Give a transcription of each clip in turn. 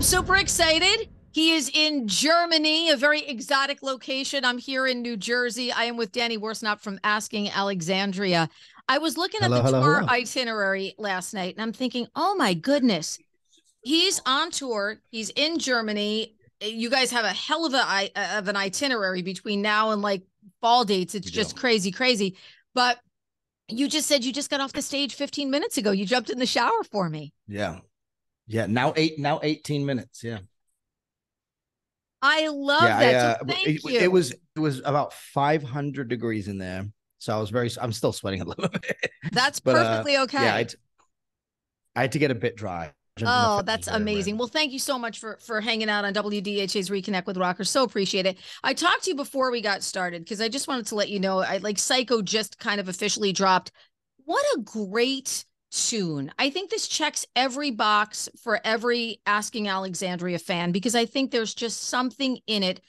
super excited. He is in Germany, a very exotic location. I'm here in New Jersey. I am with Danny Worsnop from Asking Alexandria. I was looking at the Hello, hello, tour hello. itinerary last night, and I'm thinking, oh my goodness, he's on tour. He's in Germany. You guys have a hell of an itinerary between now and like fall dates. It's We do. just crazy, crazy. But you just said you just got off the stage 15 minutes ago. You jumped in the shower for me. Yeah. Yeah. Now 18 minutes. Yeah. I Yeah. love that. So thank It you. was about 500 degrees in there. So I'm still sweating a little bit. That's But perfectly yeah, okay. I had to get a bit dry. Jumped in the Oh, shower was that's very amazing. random. Well, thank you so much for hanging out on WDHA's Reconnect with Rockers. So appreciate it. I talked to you before we got started because I just wanted to let you know I like Psycho just kind of officially dropped. What a great tune. I think this checks every box for every Asking Alexandria fan because I think there's just something in it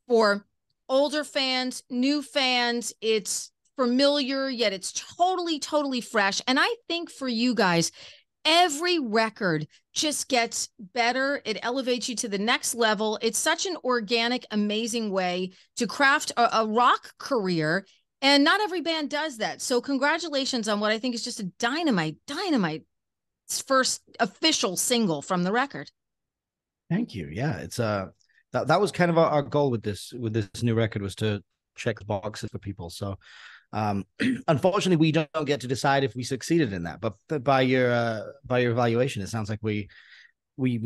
for older fans, new fans. It's familiar, yet it's totally, totally fresh. And I think for you guys, every record just gets better. It elevates you to the next level. It's such an organic, amazing way to craft a rock career. And not every band does that. So congratulations on what I think is just a dynamite first official single from the record. Thank you. Yeah. That was kind of our goal with this new record was to check the boxes for people. So unfortunately, we don't get to decide if we succeeded in that. But by your evaluation, it sounds like we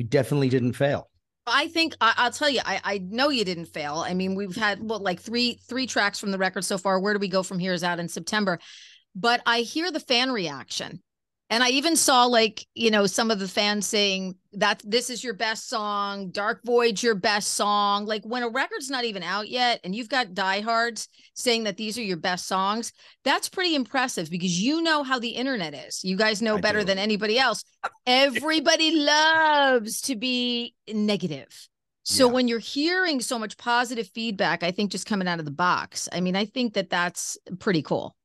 definitely didn't fail. I think I'll tell you, I know you didn't fail. I mean, we've had what like three tracks from the record so far. Where do we go from here is out in September. But I hear the fan reaction. And I even saw like, some of the fans saying that this is your best song, Dark Void's your best song. Like when a record's not even out yet and you've got diehards saying that these are your best songs, that's pretty impressive because you know how the internet is. You guys know I better do. than anybody else. Everybody loves to be negative. So Yeah. when you're hearing so much positive feedback, I think just coming out of the box, I mean, I think that that's pretty cool.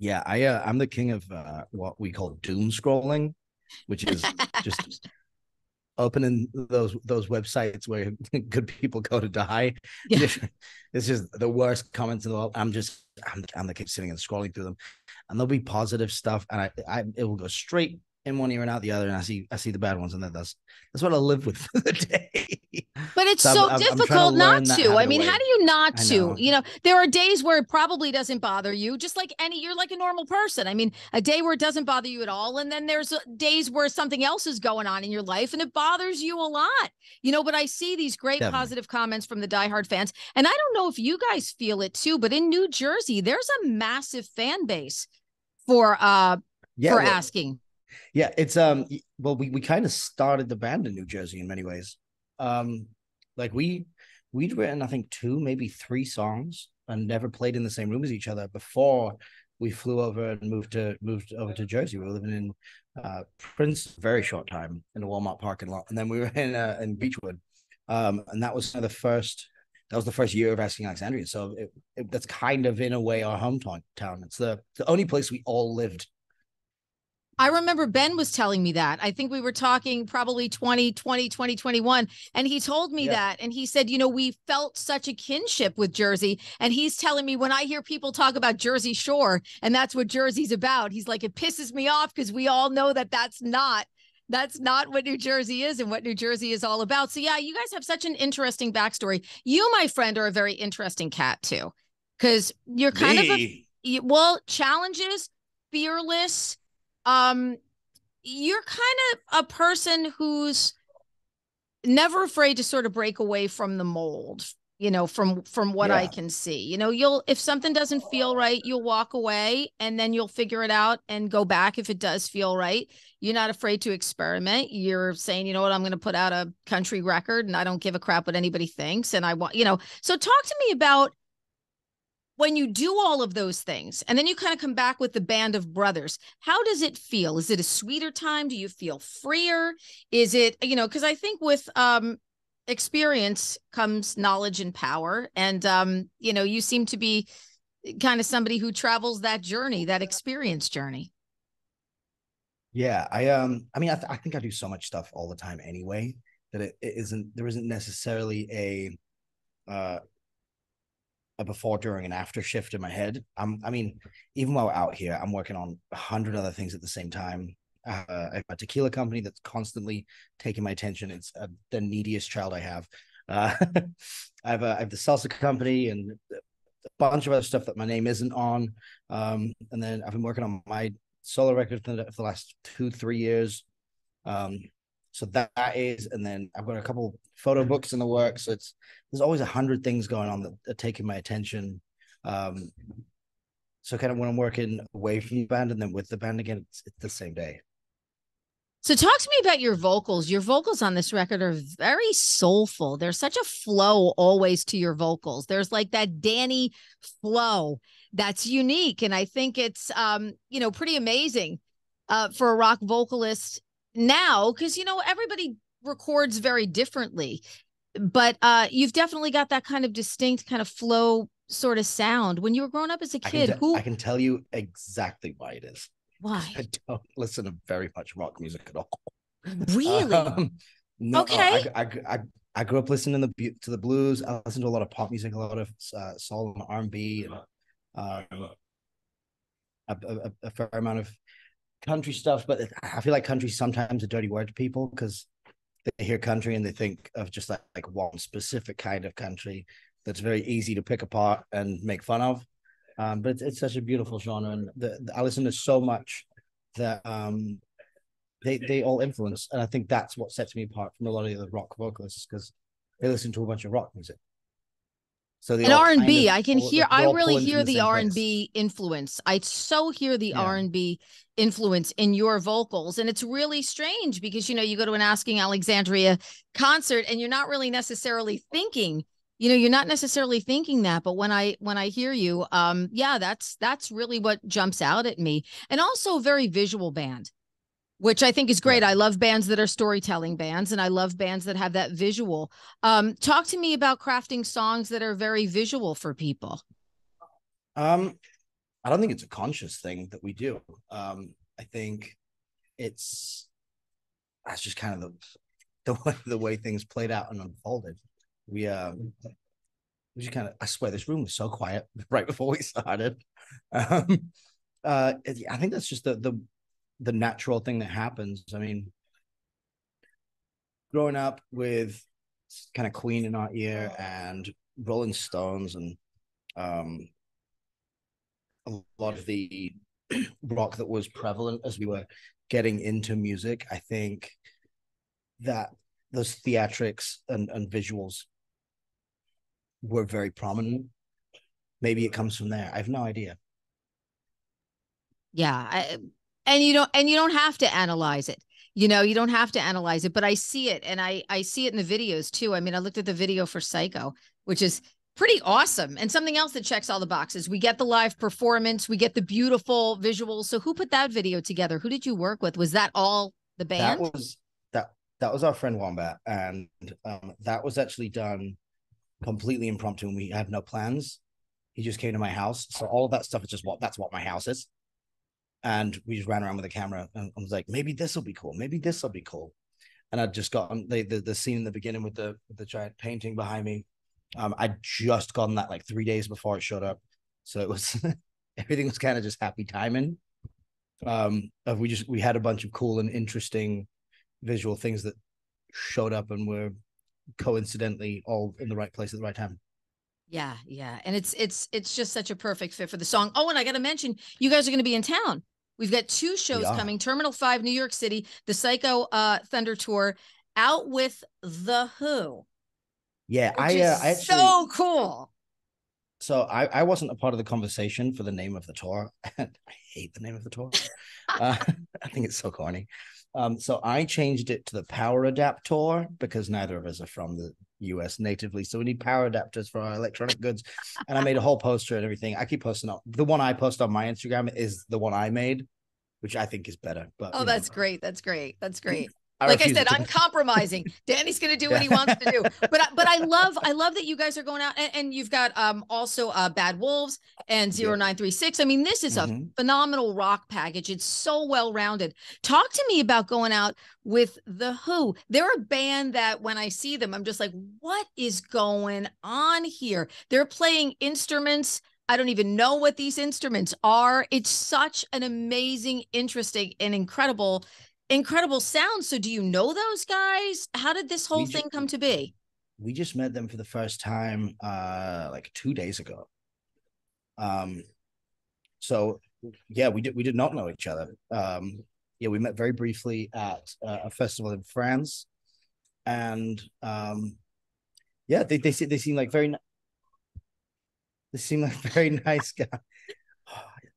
Yeah, I'm the king of what we call doom scrolling, which is just opening those websites where good people go to die. Yeah. It's just the worst comments in the world. I'm the kid sitting and scrolling through them, and there'll be positive stuff, and I it will go straight in one ear and out the other, and I see the bad ones, and that's what I live with for the day. But it's So so I'm trying to difficult not learn that to. I habit mean, how away. do you not I to? know, There are days where it probably doesn't bother you, just like you're like a normal person. I mean, a day where it doesn't bother you at all. And then there's days where something else is going on in your life and it bothers you a lot. But I see these great definitely. positive comments from the diehard fans. And I don't know if you guys feel it too, but in New Jersey, there's a massive fan base for Yeah, for well, asking. yeah, it's well, we kind of started the band in New Jersey in many ways. Um, like we'd written I think two, maybe three songs and never played in the same room as each other before we flew over and moved over to Jersey. We were living in Prince a very short time in a Walmart parking lot, and then we were in Beechwood. And that was the first year of Asking Alexandria. So that's kind of in a way our hometown town. It's the only place we all lived. I remember Ben was telling me that. I think we were talking probably 2020, 2021. And he told me Yeah. that. And he said, we felt such a kinship with Jersey. And he's telling me when I hear people talk about Jersey Shore, and that's what Jersey's about, he's like, it pisses me off because we all know that that's not what New Jersey is and what New Jersey is all about. So, yeah, you guys have such an interesting backstory. You, my friend, are a very interesting cat, too, because you're kind of Me. well, challenges, fearless, um you're kind of a person who's never afraid to sort of break away from the mold, from what I Yeah, can see. You'll if something doesn't feel right, you'll walk away and then you'll figure it out and go back if it does feel right. You're not afraid to experiment. You're saying, you know what, I'm going to put out a country record and I don't give a crap what anybody thinks and I want, so talk to me about when you do all of those things and then you kind of come back with the band of brothers, how does it feel? Is it a sweeter time? Do you feel freer? Is it, because I think with experience comes knowledge and power. And, you seem to be kind of somebody who travels that journey, that experience journey. Yeah, I mean, I think I do so much stuff all the time anyway that it isn't there isn't necessarily uh a before, during, and after shift in my head. I mean, even while out here, I'm working on 100 other things at the same time. I have a tequila company that's constantly taking my attention. It's the neediest child I have. I have the salsa company and a bunch of other stuff that my name isn't on. And then I've been working on my solo record for the last 2 3 years. Um, so that is, and then I've got a couple photo books in the works. So there's always 100 things going on that are taking my attention. Um, so kind of when I'm working away from the band and then with the band again, it's the same day. So talk to me about your vocals. Your vocals on this record are very soulful. There's such a flow always to your vocals. There's like that Danny flow that's unique. And I think it's pretty amazing for a rock vocalist now, because everybody records very differently. But you've definitely got that kind of distinct kind of flow sort of sound. When you were growing up as a kid, I can tell you exactly why it is. why? I don't listen to very much rock music at all. Really? No, Okay. I grew up listening to the blues. I listened to a lot of pop music, a lot of soul and R&B, and a fair amount of country stuff. But I feel like country sometimes a dirty word to people because they hear country and they think of just like one specific kind of country that's very easy to pick apart and make fun of. But it's such a beautiful genre, and I listen to so much that they all influence, and I think that's what sets me apart from a lot of the other rock vocalists because they listen to a bunch of rock music. So they And all R&B, I can hear, I they're all really pulling from hear the the same place. R&B influence. I so hear the Yeah, R&B influence in your vocals. And it's really strange because, you go to an Asking Alexandria concert and you're not really necessarily thinking, you're not necessarily thinking that. But when I hear you, yeah, that's really what jumps out at me. And also a very visual band, which I think is great. yeah. I love bands that are storytelling bands, and I love bands that have that visual. Talk to me about crafting songs that are very visual for people. Um, I don't think it's a conscious thing that we do. I think it's that's just kind of the way things played out and unfolded. We just kind of I swear this room was so quiet right before we started. Um, I think that's just the natural thing that happens. I mean, growing up with kind of Queen in our ear and Rolling Stones and um, a lot of the rock that was prevalent as we were getting into music, I think that those theatrics and visuals were very prominent. Maybe it comes from there. I have no idea. Yeah, and you don't have to analyze it. You don't have to analyze it, but I see it, and I see it in the videos too. I mean, I looked at the video for Psycho, which is pretty awesome, and something else that checks all the boxes. We get the live performance, we get the beautiful visuals. So who put that video together? Who did you work with? Was that all the That band? was that was our friend Wombat, and that was actually done completely impromptu, and we had no plans. He just came to my house, so all of that stuff is just that's what my house is. And we just ran around with a camera, and I was like, maybe this will be cool, maybe this will be cool. And I'd just gotten the scene in the beginning with the giant painting behind me. I'd just gotten that like 3 days before it showed up, so it was everything was kind of just happy timing. We had a bunch of cool and interesting visual things that showed up and were coincidentally all in the right place at the right time. Yeah, yeah. And it's just such a perfect fit for the song. Oh, and I got to mention, you guys are going to be in town. We've got two We shows are. coming: Terminal 5, New York City, the Psycho Thunder Tour, out with The Who, Yeah, which is I actually so cool. so I wasn't a part of the conversation for the name of the tour. I hate the name of the tour. Uh, I think it's so corny. So I changed it to the Power Adapt Tour because neither of us are from the US natively. So we need power adapters for our electronic goods. And I made a whole poster and everything. I keep posting up. The one I post on my Instagram is the one I made, which I think is better. But Oh, that's great. That's great. That's great. I Like I refuse said, it to I'm be. compromising. Danny's going to do what he wants to do. But I love that you guys are going out, and you've got also Bad Wolves and Yep. 0936. I mean, this is a phenomenal rock package. It's so well rounded. Talk to me about going out with The Who. They're a band that when I see them, I'm just like, what is going on here? They're playing instruments. I don't even know what these instruments are. It's such an amazing, interesting, and incredible sound. So do you know those guys? How did this whole thing come to be? We just met them for the first time like 2 days ago. So yeah, we did not know each other. Yeah, we met very briefly at a festival in France, and yeah, they seem like very nice guys.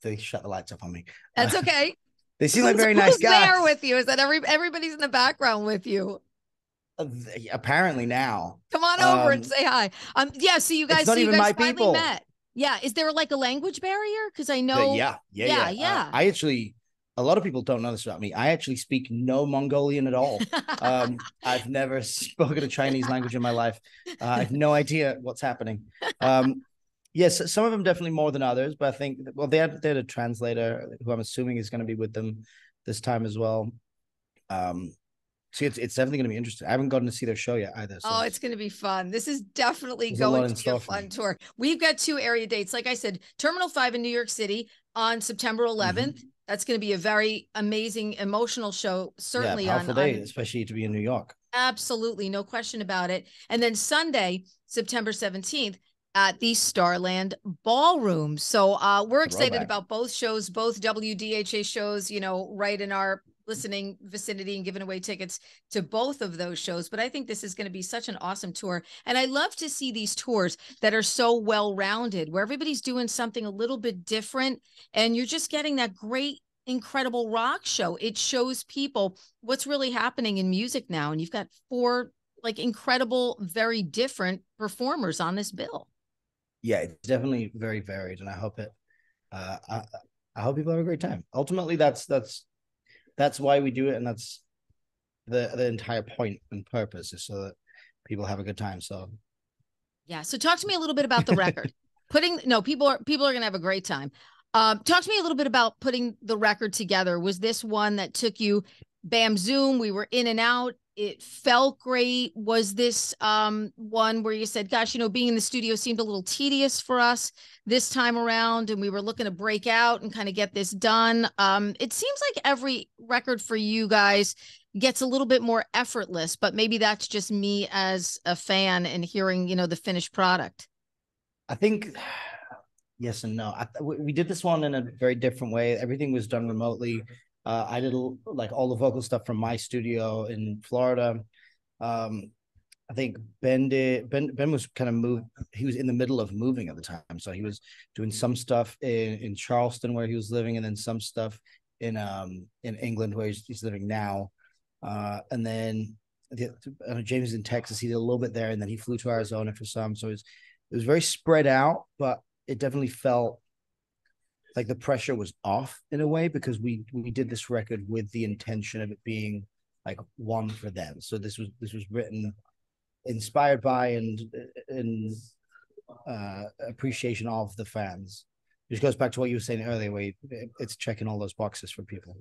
They shut the lights up on me. That's okay. They seem like very nice Who's guys. there with you? Is that everybody's in the background with you? Apparently now. Come on over and say hi. Yeah, so you It's not even my finally people. met. Yeah, is there like a language barrier? Because I know. Yeah. I actually, a lot of people don't know this about me. I actually speak no Mongolian at all. I've never spoken a Chinese language in my life. I have no idea what's happening. Yes, some of them definitely more than others, but I think, well, they had a translator who I'm assuming is going to be with them this time as well. So it's definitely going to be interesting. I haven't gotten to see their show yet either. So oh, it's going to be fun. This is definitely there's going to be a fun tour. We've got 2 area dates. Like I said, Terminal 5 in New York City on September 11th. That's going to be a very amazing, emotional show. Certainly, yeah, powerful day, especially to be in New York. Absolutely, no question about it. And then Sunday, September 17th, at the Starland Ballroom. So we're excited about both shows, both WDHA shows, you know, right in our listening vicinity, and giving away tickets to both of those shows. But I think this is going to be such an awesome tour. And I love to see these tours that are so well-rounded, where everybody's doing something a little bit different, and you're just getting that great, incredible rock show. It shows people what's really happening in music now. And you've got 4 like incredible, very different performers on this bill. Yeah, it's definitely very varied, and I hope it. I hope people have a great time. Ultimately, that's why we do it, and that's the entire point and purpose, is so that people have a good time. So yeah. So talk to me a little bit about the record. People are gonna have a great time. Talk to me a little bit about putting the record together. Was this one that took you bam zoom? We were in and out. It felt great. Was this one where you said, gosh, you know, being in the studio seemed a little tedious for us this time around, and we were looking to break out and kind of get this done? It seems like every record for you guys gets a little bit more effortless, but maybe that's just me as a fan and hearing, you know, the finished product. I think yes and no. We did this one in a very different way. Everything was done remotely. I did like all the vocal stuff from my studio in Florida. I think Ben was kind of moved. He was in the middle of moving at the time, so he was doing some stuff in Charleston where he was living, and then some stuff in England where he's living now. And then James is in Texas. He did a little bit there, and then he flew to Arizona for some. So it was very spread out, but it definitely felt like the pressure was off in a way, because we did this record with the intention of it being like one for them. So this was written inspired by and appreciation of the fans, which goes back to what you were saying earlier, where it's checking all those boxes for people.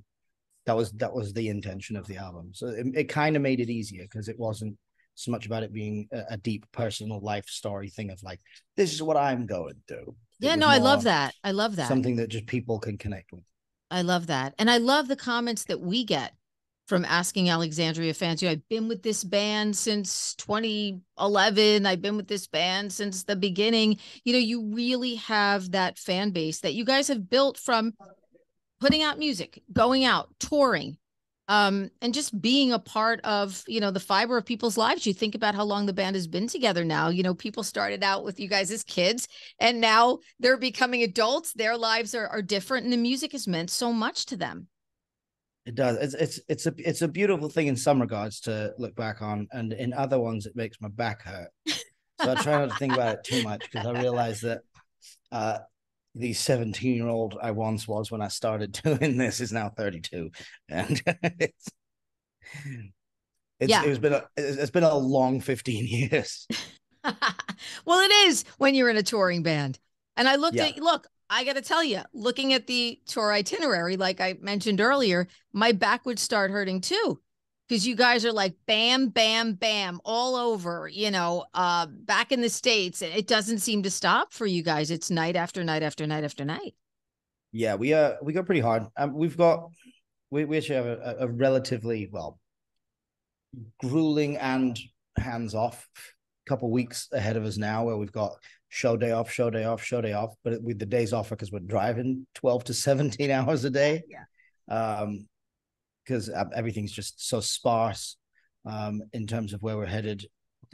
That was the intention of the album. So it kind of made it easier, because it wasn't so much about it being a deep personal life story thing of like, this is what I'm going through. Yeah, no, I love that. I love that. Something that just people can connect with. I love that. And I love the comments that we get from Asking Alexandria fans. You know, I've been with this band since 2011. I've been with this band since the beginning. You know, you really have that fan base that you guys have built from putting out music, going out, touring, and just being a part of, you know, the fiber of people's lives. You think about how long the band has been together now. You know, people started out with you guys as kids, and now they're becoming adults. Their lives are different, and the music has meant so much to them. It does. It's a beautiful thing in some regards to look back on, and in other ones it makes my back hurt. So I try not to think about it too much, because I realize that the 17-year-old I once was when I started doing this is now 32, and Yeah. It's been a long 15 years. Well, it is when you're in a touring band. And I Yeah. look, I got to tell you, looking at the tour itinerary, like I mentioned earlier, my back would start hurting too. Because you guys are like bam, bam, bam, all over, back in the States. It doesn't seem to stop for you guys. It's night after night after night after night. Yeah, we go pretty hard. We actually have a relatively grueling and hands off couple weeks ahead of us now, where we've got show day off, show day off, show day off, but with the days off because we're driving 12 to 17 hours a day. Yeah. Because everything's just so sparse in terms of where we're headed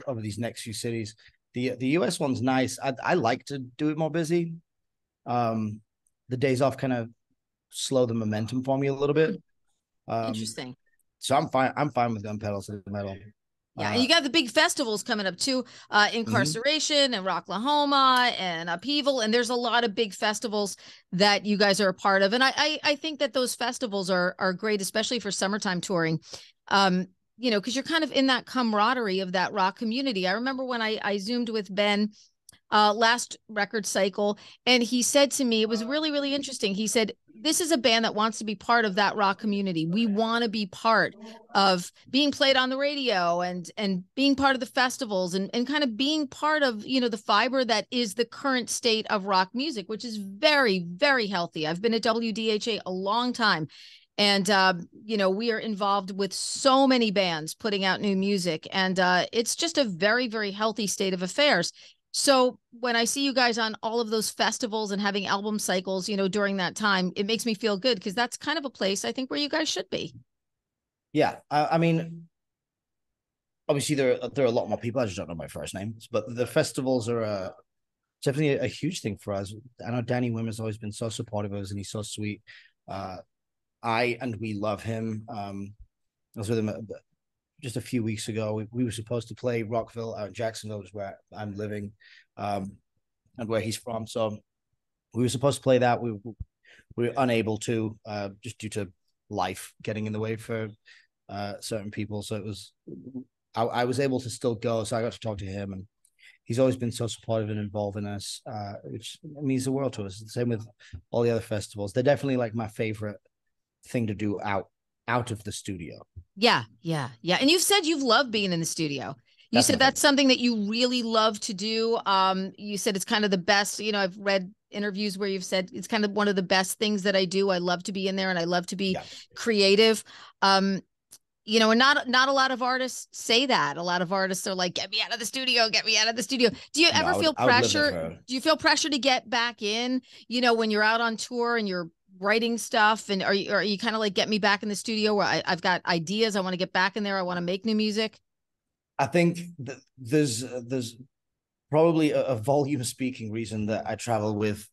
over these next few cities. The US one's nice. I like to do it more busy. The days off kind of slow the momentum for me a little bit. Interesting. So I'm fine. I'm fine with gun pedals to the metal. Yeah, and you got the big festivals coming up too, Incarceration and Rocklahoma and Upheaval, and there's a lot of big festivals that you guys are a part of, and I think that those festivals are great, especially for summertime touring, because you're kind of in that camaraderie of that rock community. I remember when I zoomed with Ben last record cycle, and he said to me, it was really, really interesting. He said, this is a band that wants to be part of that rock community. We want to be part of being played on the radio and being part of the festivals and kind of being part of, the fiber that is the current state of rock music, which is very, very healthy. I've been at WDHA a long time. And, we are involved with so many bands putting out new music. And it's just a very, very healthy state of affairs. So when I see you guys on all of those festivals and having album cycles, during that time, it makes me feel good because that's kind of a place I think where you guys should be. Yeah, I mean, obviously there are a lot more people. I just don't know my first names, but the festivals are definitely a huge thing for us. I know Danny Wim has always been so supportive of us, and he's so sweet. We love him. I was with him just a few weeks ago. We were supposed to play Rockville out in Jacksonville, which is where I'm living, and where he's from. So we were supposed to play that. We were unable to, just due to life getting in the way for certain people. So I was able to still go. So I got to talk to him, and he's always been so supportive and involved in us, which means the world to us. The same with all the other festivals. They're definitely like my favorite thing to do out of the studio. Yeah. And you've said you've loved being in the studio. You said that's something that you really love to do. You said it's kind of the best, I've read interviews where you've said it's kind of one of the best things that I do. I love to be in there and I love to be creative. And not a lot of artists say that. A lot of artists are like, get me out of the studio, get me out of the studio. Do you ever feel pressure? Do you feel pressure to get back in, when you're out on tour and you're writing stuff, and are you kind of like, get me back in the studio where I've got ideas, I want to get back in there, I want to make new music? I think there's probably a volume speaking reason that I travel with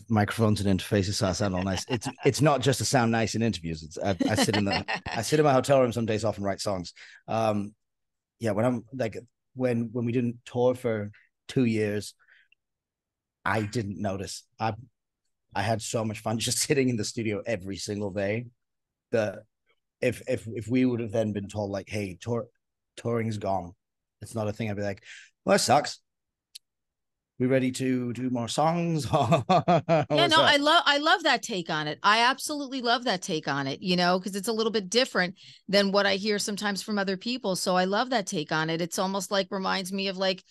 microphones and interfaces so I sound all nice. It's not just to sound nice in interviews. I sit in my hotel room some days off and write songs. When I'm like when we didn't tour for 2 years, I didn't notice. I had so much fun just sitting in the studio every single day that if we would have then been told like, hey, touring's gone, it's not a thing, I'd be like, well, that sucks. We ready to do more songs? I love that take on it. I absolutely love that take on it, because it's a little bit different than what I hear sometimes from other people. So I love that take on it. It's almost like reminds me of like,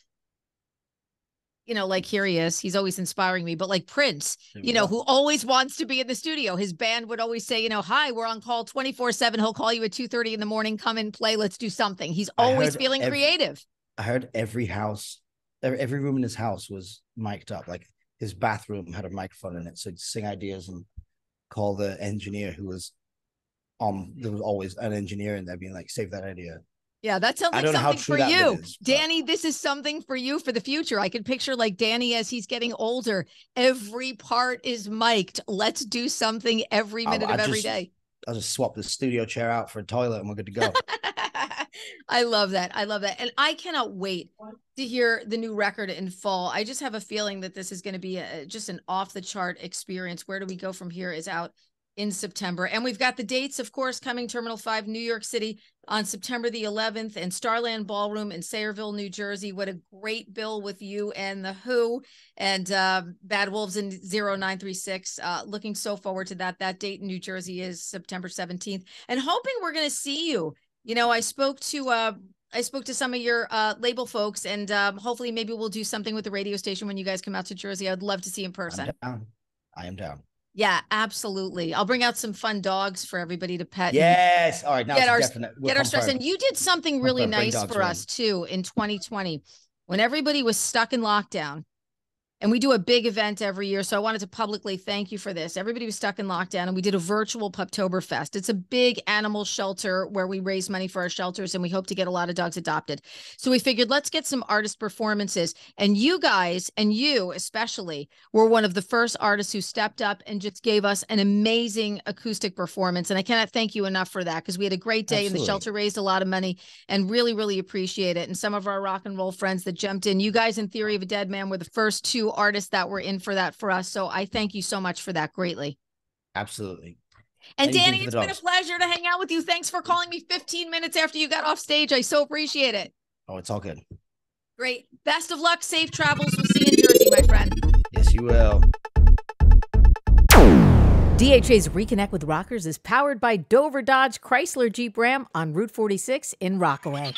like here he is, he's always inspiring me, but like Prince, who always wants to be in the studio. His band would always say, hi, we're on call 24/7. He'll call you at 2:30 in the morning, come and play, let's do something. He's always feeling creative. I heard every room in his house was mic'd up. Like his bathroom had a microphone in it, so he'd sing ideas and call the engineer who was on. There was always an engineer in there being like, save that idea. Yeah, that sounds like something for you. Danny, this is something for you for the future. I can picture like Danny as he's getting older. Every part is mic'd. Let's do something every minute of every day. I'll just swap the studio chair out for a toilet and we're good to go. I love that. And I cannot wait to hear the new record in fall. I just have a feeling that this is going to be just an off the chart experience. Where do we go from here is out in September. And we've got the dates, of course, coming Terminal 5, New York City on September the 11th, and Starland Ballroom in Sayreville, New Jersey. What a great bill with you and The Who and Bad Wolves in 0936. Looking so forward to that. That date in New Jersey is September 17th, and hoping we're going to see you. You know, I spoke to some of your label folks, and hopefully maybe we'll do something with the radio station when you guys come out to Jersey. I'd love to see you in person. I'm down. I am down. Yeah, absolutely. I'll bring out some fun dogs for everybody to pet. Yes. All right. Now Get our we'll stress. And you did something really nice for us too in 2020 when everybody was stuck in lockdown. And we do a big event every year. So I wanted to publicly thank you for this. Everybody was stuck in lockdown, and we did a virtual Puptoberfest. It's a big animal shelter where we raise money for our shelters, and we hope to get a lot of dogs adopted. So we figured, let's get some artist performances. And you guys, and you especially, were one of the first artists who stepped up and just gave us an amazing acoustic performance. And I cannot thank you enough for that, because we had a great day. Absolutely. And the shelter raised a lot of money, and really, really appreciate it. And some of our rock and roll friends that jumped in, you guys in Theory of a Dead Man were the first two artists that were in for that for us. So I thank you so much for that greatly. Absolutely. And Danny, it's been a pleasure to hang out with you. Thanks for calling me 15 minutes after you got off stage. I so appreciate it. Oh, it's all good. Great. Best of luck. Safe travels. We'll see you in Jersey, my friend. Yes, you will. DHA's Reconnect with Rockers is powered by Dover Dodge Chrysler Jeep Ram on Route 46 in Rockaway.